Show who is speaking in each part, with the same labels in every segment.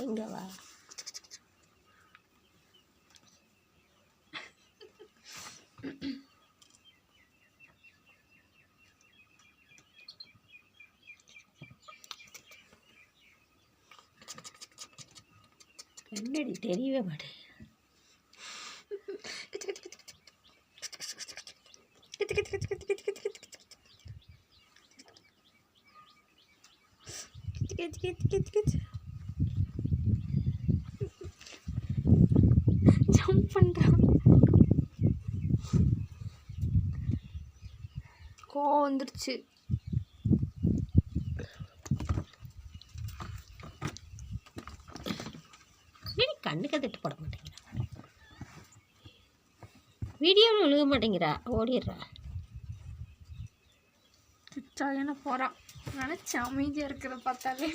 Speaker 1: இங்கே வா. என்னடி தெரியவே மாட்டேன். ஜம்ப் பண்றான். கோவம் வந்துருச்சு. கண்ணுக்கு திட்டு போட மாட்டேங்கிறா, வீடியோவில் விழுக மாட்டேங்கிறா, ஓடிடுறா.
Speaker 2: என்ன போகிறான் நினச்சி அமைதியாக இருக்கிறத பார்த்தாலே.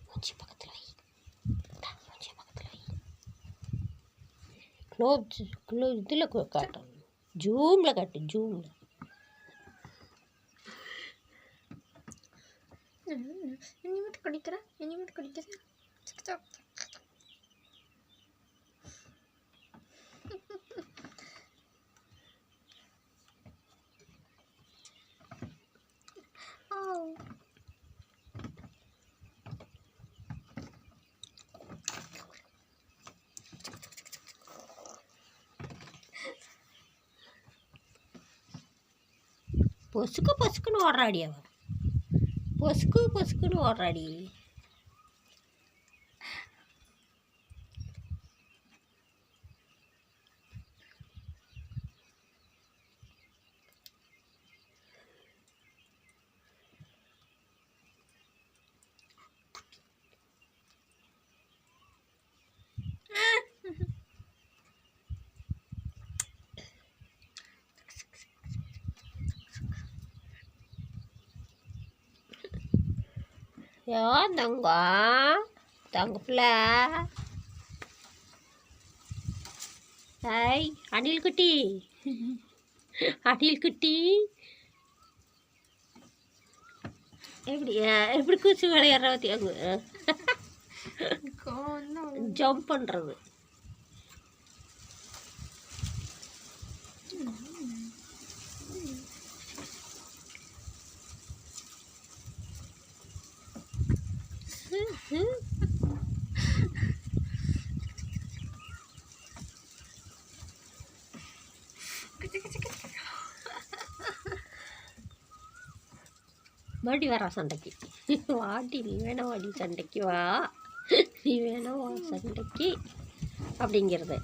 Speaker 1: பக்கத்தில் வை, பக்கத்தில் வை. இதில் காட்டும், ஜூமில் காட்டு, ஜூமில்.
Speaker 2: என்னை மட்டும் கடிக்கிறேன், என்னை மட்டும் கடிக்கிறேன்.
Speaker 1: பொசுக்கு பொசுக்குன்னு ஓடுறாடி அவ, பொசுக்கு பொசுக்குன்னு ஓடுறாடி. யார் தங்க பிள்ளை? ஹாய் அணில் குட்டி, அணில் குட்டி. எப்படி கூச்சி விளையாடுற பத்தியாங்க, ஜம்ப் பண்ணுறது. மறுபடி வரா சண்டைக்கு. வாடி நீ வேணா, வாடி சண்டைக்கு வா, நீ வேணா வா சண்டைக்கு அப்படிங்கிறது.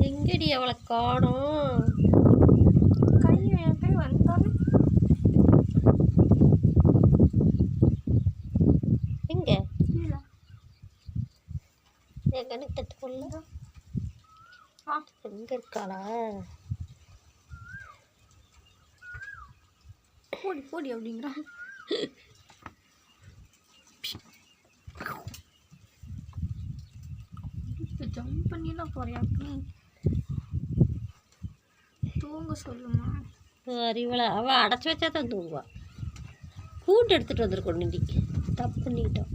Speaker 1: எங்கடி அவளை காணோம்?
Speaker 2: கை வந்தாலும்
Speaker 1: எங்க என் கணக்கு தட்டு கொள்ள எங்க இருக்காளா?
Speaker 2: போடி போடி அப்படிங்கிறான். ஜம்ப் பண்ணிலாம் போறியாக்கு, தூங்க சொல்லுமா.
Speaker 1: அறிவளை அவள் அடைச்சி வச்சா தான் தூங்குவா. கூட்டு எடுத்துகிட்டு வந்துருக்கோம், இன்னைக்கு தப்பு பண்ணிக்கிட்டோம்.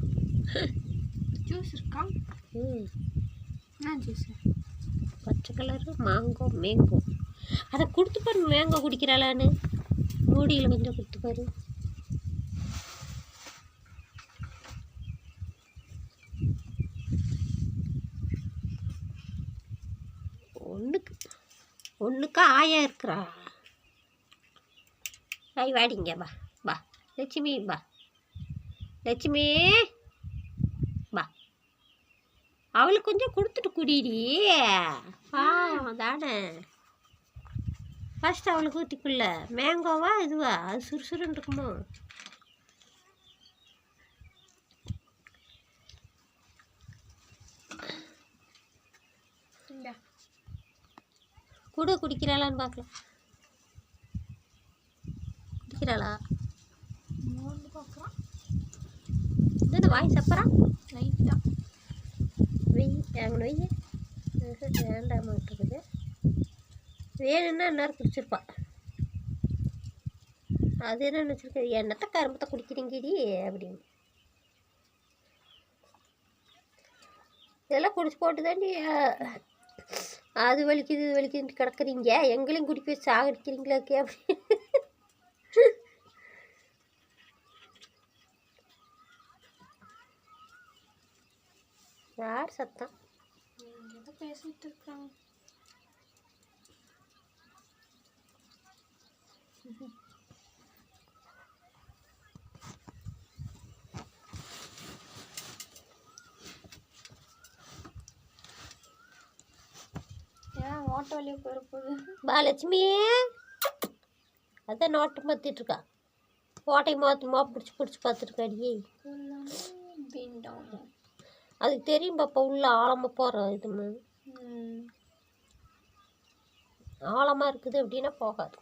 Speaker 2: ஜூஸ் இருக்கா? என்ன ஜூஸ்?
Speaker 1: பச்சை கலரு மேங்கோ. அதை கொடுத்து பாரு, மேங்கோ குடிக்கிறாளான்னு. மூடியில் கொஞ்சம் கொடுத்து பாரு. ஒன்றுக்கு ஆயா இருக்கிறா. ஐ வாடிங்க, வா வா லட்சுமி, வா லட்சுமி, வா. அவளுக்கு கொஞ்சம் கொடுத்துட்டு குடிடி. தானே ஃபஸ்ட்டு அவளுக்கு ஊற்றிக்குள்ள. மேங்கோவா இதுவா? அது சுறுசுறுன்னு இருக்குமோ? கூட குடிக்கிறாளான்னு பார்க்கலாம். குடிக்கிறாளா? என்ன வாய் சப்பரா?
Speaker 2: லைட்டாக
Speaker 1: வெய் அவனை வெய்ய. வேண்டாமாட்டுருக்குது. வேணும்னா எந்நேரம் குடிச்சிருப்பா. அது என்ன நினச்சிருக்கு, என்னத்தை கரும்பத்தை குடிக்கிறீங்கடி அப்படின்னு. இதெல்லாம் குடிச்சு போட்டு தாண்டி அது வலிக்குது இது வலிக்குதுன்ட்டு கிடக்குறீங்க, எங்களையும் குடிக்க வச்சு சாகடிக்கிறீங்களாக்கே அப்படி. யார் சத்தம்?
Speaker 2: எதை பேசிட்டு இருக்காங்க? ஏன் ஓட்ட வழியாக போயிருப்போது?
Speaker 1: பாலட்சுமி அதான் நோட்டம் பார்த்துட்ருக்கா, ஓட்டை பிடிச்சி பிடிச்சி பார்த்துருக்காடியே. அதுக்கு தெரியும் பாப்பா, உள்ள ஆழமாக போகிற இது ஆழமாக இருக்குது அப்படின்னா போகாது.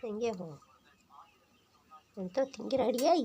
Speaker 1: எங்கே போகும்? எந்த திங்கிறாடியாய்?